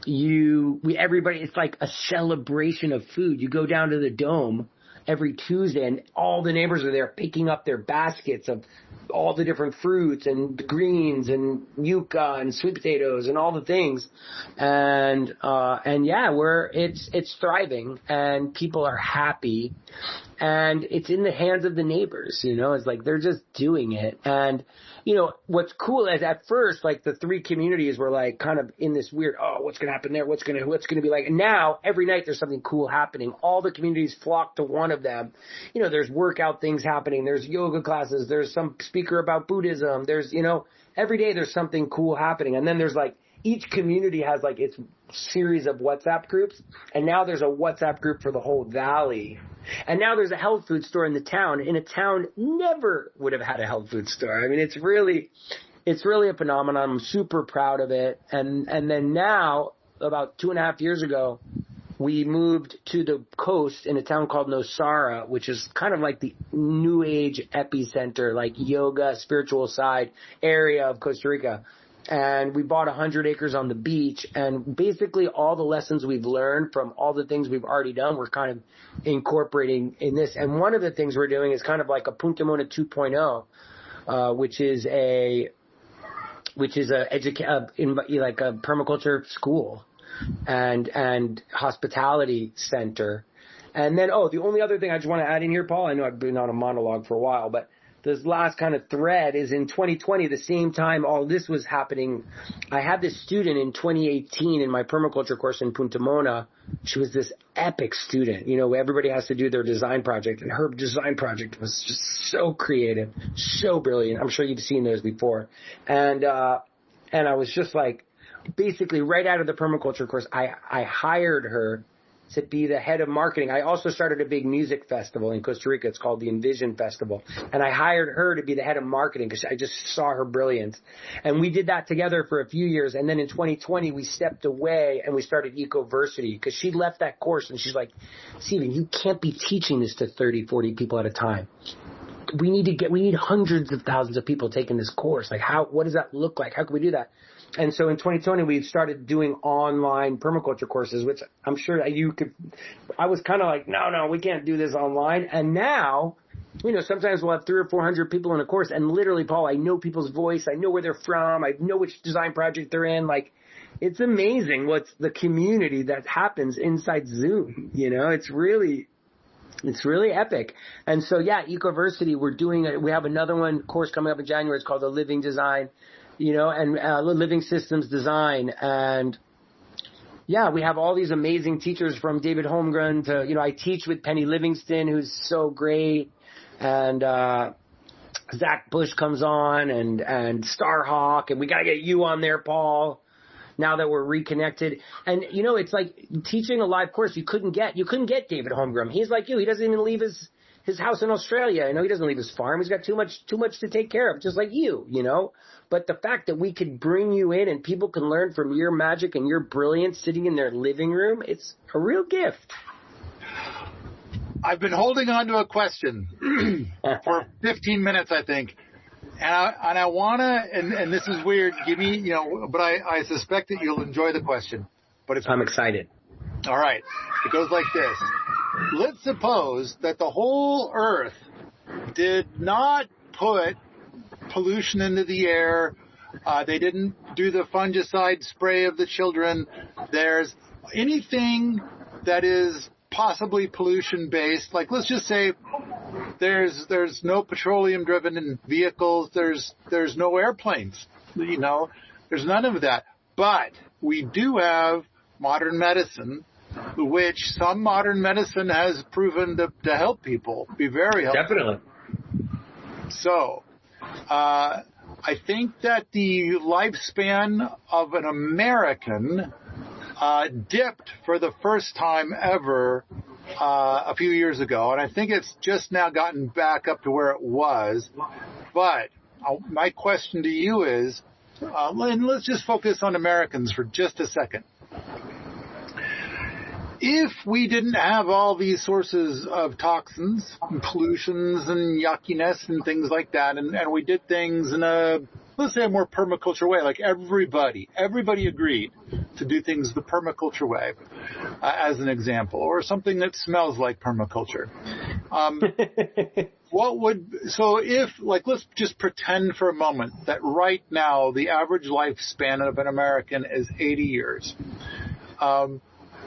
Everybody, it's like a celebration of food. You go down to the dome every Tuesday, and all the neighbors are there picking up their baskets of all the different fruits and greens and yucca and sweet potatoes and all the things. And it's thriving, and people are happy, and it's in the hands of the neighbors. It's they're just doing it. And what's cool is at first, the three communities were kind of in this weird, what's going to happen there? What's going to be like? And now every night there's something cool happening. All the communities flock to one of them. There's workout things happening. There's yoga classes. There's some speaker about Buddhism. There's, every day there's something cool happening. And then there's each community has its series of WhatsApp groups. And now there's a WhatsApp group for the whole valley. And now there's a health food store in a town never would have had a health food store. I mean, it's really a phenomenon. I'm super proud of it. And then now, about 2.5 years ago, we moved to the coast in a town called Nosara, which is kind of like the new age epicenter, like yoga, spiritual side area of Costa Rica. And we bought 100 acres on the beach, and basically all the lessons we've learned from all the things we've already done, we're kind of incorporating in this. And one of the things we're doing is kind of like a Punta Mona 2.0, which is like a permaculture school and hospitality center. And then, the only other thing I just want to add in here, Paul, I know I've been on a monologue for a while, but this last kind of thread is in 2020, the same time all this was happening. I had this student in 2018 in my permaculture course in Punta Mona. She was this epic student. You know, everybody has to do their design project, and her design project was just so creative, so brilliant. I'm sure you've seen those before. And I was just like, basically right out of the permaculture course, I hired her to be the head of marketing. I also started a big music festival in Costa Rica. It's called the Envision Festival. And I hired her to be the head of marketing because I just saw her brilliance. And we did that together for a few years. And then in 2020, we stepped away and we started Ecoversity because she left that course and she's like, Stephen, you can't be teaching this to 30, 40 people at a time. We need hundreds of thousands of people taking this course. Like what does that look like? How can we do that? And so in 2020, we started doing online permaculture courses, which I'm sure you could, I was kind of like, no, we can't do this online. And now, you know, sometimes we'll have 300 or 400 people in a course. And literally, Paul, I know people's voice. I know where they're from. I know which design project they're in. Like, it's amazing what's the community that happens inside Zoom. You know, it's really epic. And so, yeah, Ecoversity, we have another course coming up in January. It's called the Living Design. You know, and living systems design. And yeah, we have all these amazing teachers from David Holmgren to, you know, I teach with Penny Livingston, who's so great. And, Zach Bush comes on and Starhawk, and we got to get you on there, Paul, now that we're reconnected. And, you know, it's like teaching a live course. You couldn't get David Holmgren. He's like you. He doesn't even leave his house in Australia. You know, he doesn't leave his farm. He's got too much to take care of, just like you know. But the fact that we could bring you in and people can learn from your magic and your brilliance sitting in their living room, it's a real gift. I've been holding on to a question for 15 minutes, I think. And I want to, and this is weird, give me, you know, but I suspect that you'll enjoy the question. But I'm excited. All right. It goes like this. Let's suppose that the whole earth did not put pollution into the air. They didn't do the fungicide spray of the children. There's anything that is possibly pollution based. Like, let's just say there's no petroleum driven vehicles. There's no airplanes. You know, there's none of that. But we do have modern medicine, which some modern medicine has proven to help people, be very helpful. Definitely. So, I think that the lifespan of an American dipped for the first time ever a few years ago, and I think it's just now gotten back up to where it was. But my question to you is, and let's just focus on Americans for just a second. If we didn't have all these sources of toxins and pollutions and yuckiness and things like that, and we did things in let's say a more permaculture way, like everybody agreed to do things the permaculture way, as an example, or something that smells like permaculture. Let's just pretend for a moment that right now the average lifespan of an American is 80 years.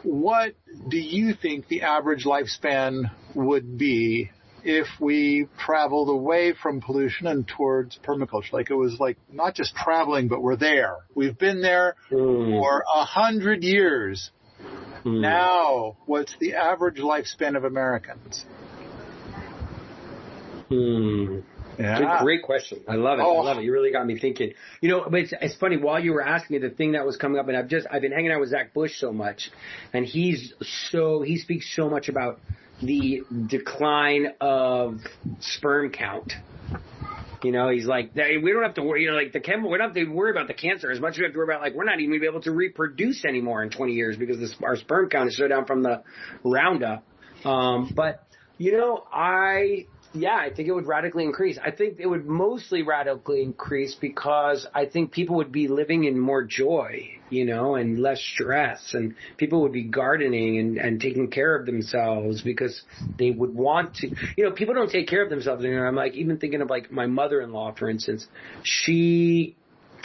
What do you think the average lifespan would be if we traveled away from pollution and towards permaculture? Like, it was like not just traveling, but we're there. We've been there for 100 years. Now, what's the average lifespan of Americans? Yeah. Great question. I love it. I love it. You really got me thinking. You know, but it's funny. While you were asking me, the thing that was coming up, and I've been hanging out with Zach Bush so much, and he speaks so much about the decline of sperm count He's like, we don't have to worry, like we don't have to worry about the cancer as much as we have to worry about, like, we're not even going to be able to reproduce anymore in 20 years because our sperm count is so down from the Roundup. But, I think it would radically increase. I think it would mostly radically increase because I think people would be living in more joy, and less stress, and people would be gardening and taking care of themselves because they would want to. People don't take care of themselves anymore. I'm like, even thinking of like my mother-in-law, for instance. She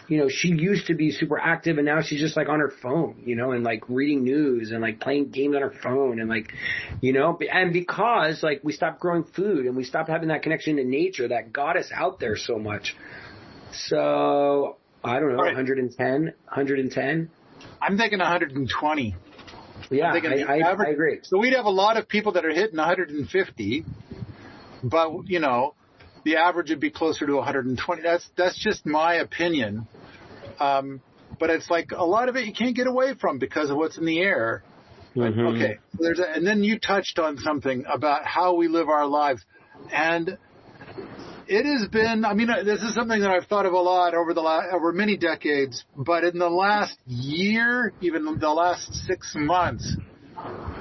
used to be super active, and now she's just like on her phone, and like reading news and like playing games on her phone and like, and because like we stopped growing food and we stopped having that connection to nature that got us out there so much. So I don't know, right. 110? I'm thinking 120. Yeah, I agree. So we'd have a lot of people that are hitting 150, but the average would be closer to 120. That's just my opinion. But it's like a lot of it you can't get away from because of what's in the air. Mm-hmm. Okay. And then you touched on something about how we live our lives. And it has been, this is something that I've thought of a lot over many decades, but in the last year, even the last 6 months,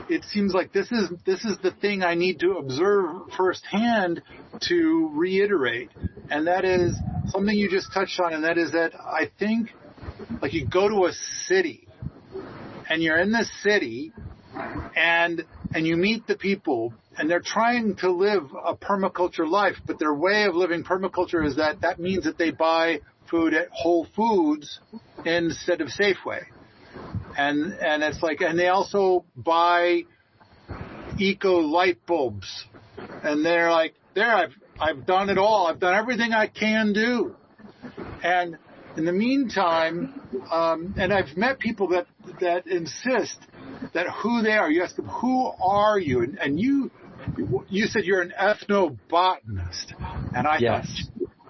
it seems like this is the thing I need to observe firsthand to reiterate. And that is something you just touched on, and that is that I think, like, you go to a city, and you're in this city, and you meet the people, and they're trying to live a permaculture life, but their way of living permaculture is that means that they buy food at Whole Foods instead of Safeway. And it's like, and they also buy eco light bulbs, and they're like, I've done it all. I've done everything I can do. And in the meantime, and I've met people that insist that who they are. You ask them, who are you? And you said you're an ethnobotanist. And I thought,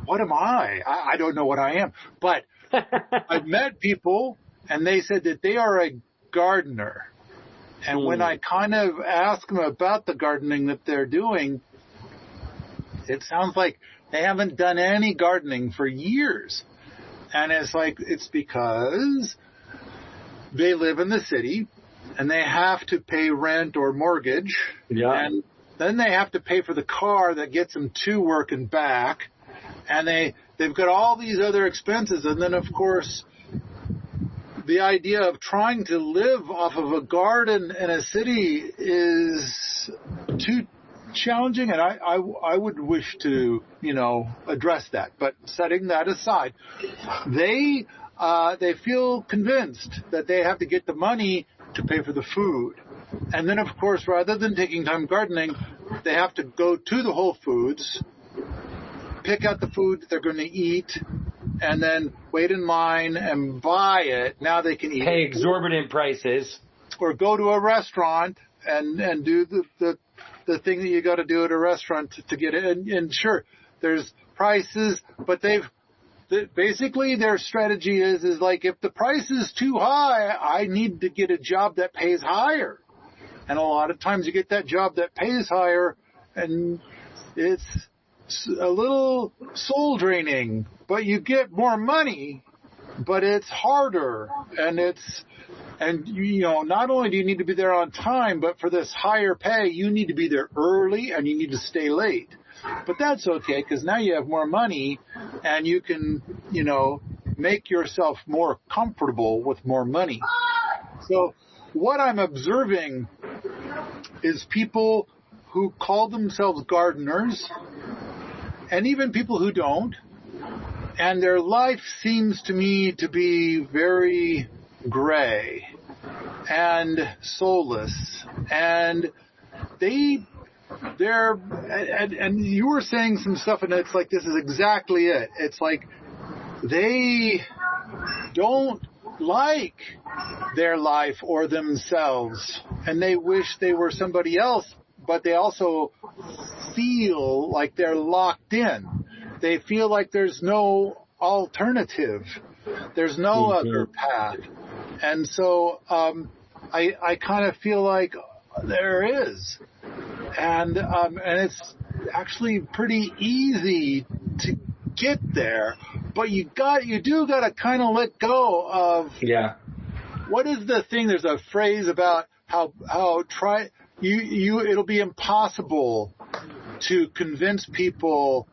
what am I? I don't know what I am. But I've met people, and they said that they are a gardener. And when I kind of ask them about the gardening that they're doing, it sounds like they haven't done any gardening for years. And it's like, it's because they live in the city and they have to pay rent or mortgage. Yeah. And then they have to pay for the car that gets them to work and back. And they've got all these other expenses. And then, of course, the idea of trying to live off of a garden in a city is too challenging, and I would wish to, address that. But setting that aside, they feel convinced that they have to get the money to pay for the food. And then, of course, rather than taking time gardening, they have to go to the Whole Foods, pick out the food that they're going to eat, and then wait in line and buy it. Now they can eat. Pay exorbitant prices. Or go to a restaurant and do the thing that you got to do at a restaurant to get it. And sure, there's prices, but basically their strategy is like, if the price is too high, I need to get a job that pays higher. And a lot of times you get that job that pays higher, and it's a little soul draining, but you get more money, but it's harder. And not only do you need to be there on time, but for this higher pay, you need to be there early and you need to stay late. But that's okay, because now you have more money and you can, make yourself more comfortable with more money. So what I'm observing is people who call themselves gardeners, and even people who don't, and their life seems to me to be very gray and soulless, and they're and you were saying some stuff, and it's like, this is exactly it. It's like they don't like their life or themselves, and they wish they were somebody else, but they also feel like they're locked in. They feel like there's no alternative. There's no other path. And so I kind of feel like there is. And it's actually pretty easy get there, but you do got to kind of let go of. Yeah. What is the thing? There's a phrase about how it'll be impossible to convince people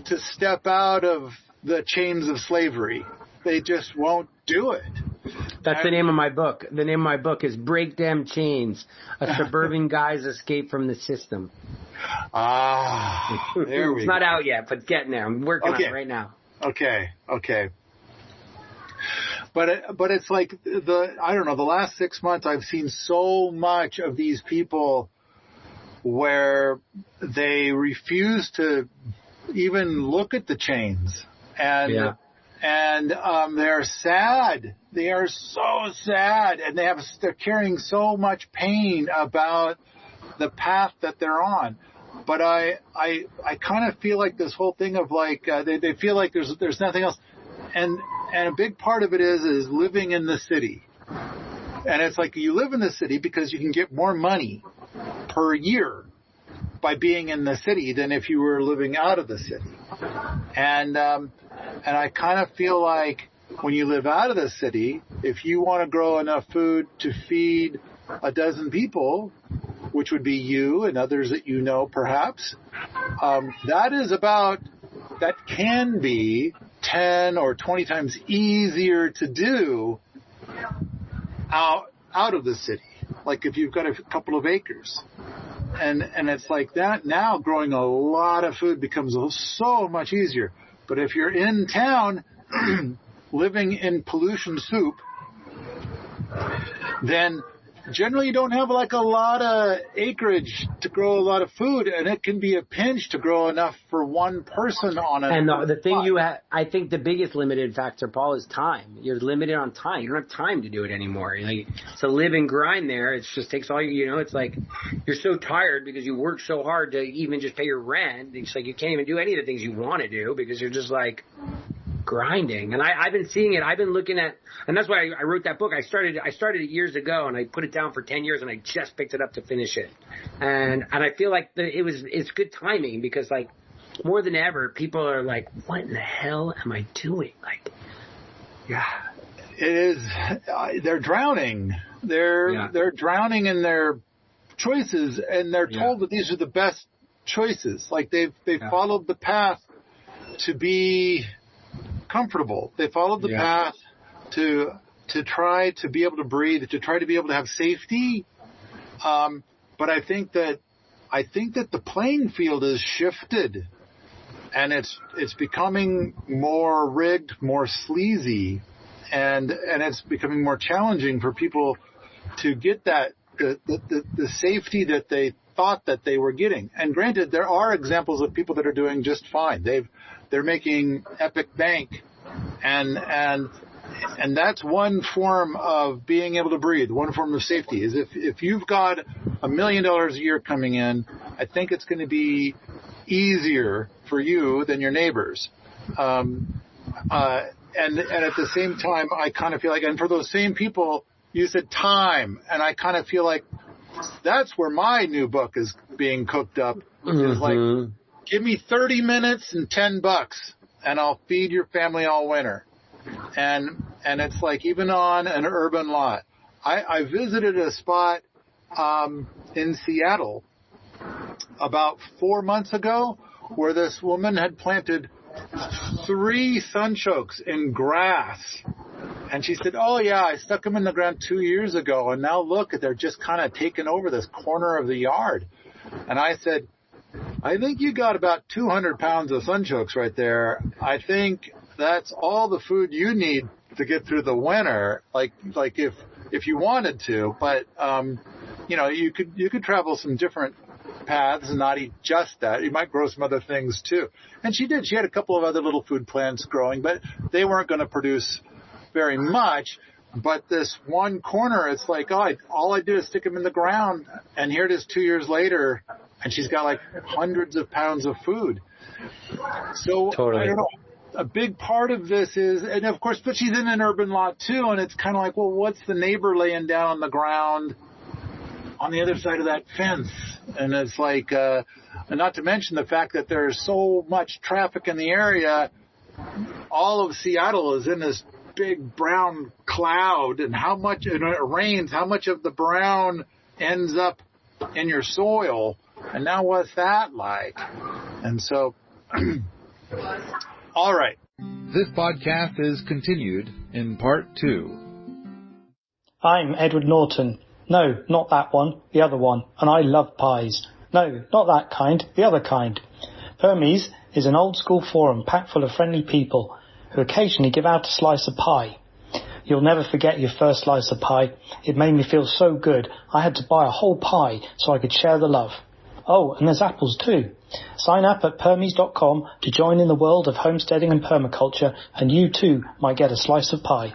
to step out of the chains of slavery. They just won't do it. That's the name of my book. The name of my book is Break Them Chains, A Suburban Guy's Escape from the System. There we go. It's not out yet, but it's getting there. I'm working on it right now. Okay. But it's like I don't know, the last 6 months I've seen so much of these people where they refuse to even look at the chains, and they're sad. They are so sad, and they're carrying so much pain about the path that they're on. But I kind of feel like this whole thing of like they feel like there's nothing else, and a big part of it is living in the city, and it's like you live in the city because you can get more money per year by being in the city than if you were living out of the city, and I kind of feel like when you live out of the city, if you want to grow enough food to feed a dozen people, which would be you and others that you know perhaps, that can be 10 or 20 times easier to do out of the city. Like if you've got a couple of acres. And it's like that now, growing a lot of food becomes so much easier. But if you're in town living in pollution soup, then generally you don't have like a lot of acreage to grow a lot of food, and it can be a pinch to grow enough for one person on it. And the thing I think the biggest limited factor, Paul, is time. You're limited on time. You don't have time to do it anymore. Like, it's a live and grind there. It just takes all it's like you're so tired because you work so hard to even just pay your rent. It's like you can't even do any of the things you want to do because you're just like grinding. And I've been seeing it. I've been looking at, and that's why I wrote that book. I started it years ago, and I put it down for 10 years, and I just picked it up to finish it. And I feel like it's good timing because like more than ever, people are like, what in the hell am I doing? Like, yeah, it is. They're drowning. They're drowning in their choices, and they're told that these are the best choices. Like they've followed the path to be comfortable. They followed the path to try to be able to breathe, to try to be able to have safety. But I think that the playing field is shifted, and it's becoming more rigged, more sleazy, and it's becoming more challenging for people to get that the safety that they thought that they were getting. And granted, there are examples of people that are doing just fine. They're making epic bank, and that's one form of being able to breathe. One form of safety is if you've got $1 million a year coming in, I think it's going to be easier for you than your neighbors. And at the same time, I kind of feel like, and for those same people, you said time, and I kind of feel like that's where my new book is being cooked up. Is like, give me 30 minutes and $10, and I'll feed your family all winter. And it's like, even on an urban lot, I visited a spot in Seattle about 4 months ago where this woman had planted 3 sunchokes in grass. And she said, oh, yeah, I stuck them in the ground 2 years ago, and now look, they're just kind of taking over this corner of the yard. And I said, I think you got about 200 pounds of sunchokes right there. I think that's all the food you need to get through the winter, like if you wanted to. But, you could travel some different paths and not eat just that. You might grow some other things, too. And she did. She had a couple of other little food plants growing, but they weren't going to produce very much. But this one corner, it's like, all I do is stick them in the ground, and here it is 2 years later, and she's got like hundreds of pounds of food. So totally. I don't know. A big part of this is, and of course, but she's in an urban lot too, and it's kind of like, well, what's the neighbor laying down on the ground on the other side of that fence? And it's like, and not to mention the fact that there's so much traffic in the area all of Seattle is in this big brown cloud, and when it rains, how much of the brown ends up in your soil? And now what's that like? And so, all right. This podcast is continued in part 2. I'm Edward Norton. No, not that one, the other one, and I love pies. No, not that kind, the other kind. Permies is an old-school forum packed full of friendly people who occasionally give out a slice of pie. You'll never forget your first slice of pie. It made me feel so good, I had to buy a whole pie so I could share the love. Oh, and there's apples too. Sign up at permies.com to join in the world of homesteading and permaculture, and you too might get a slice of pie.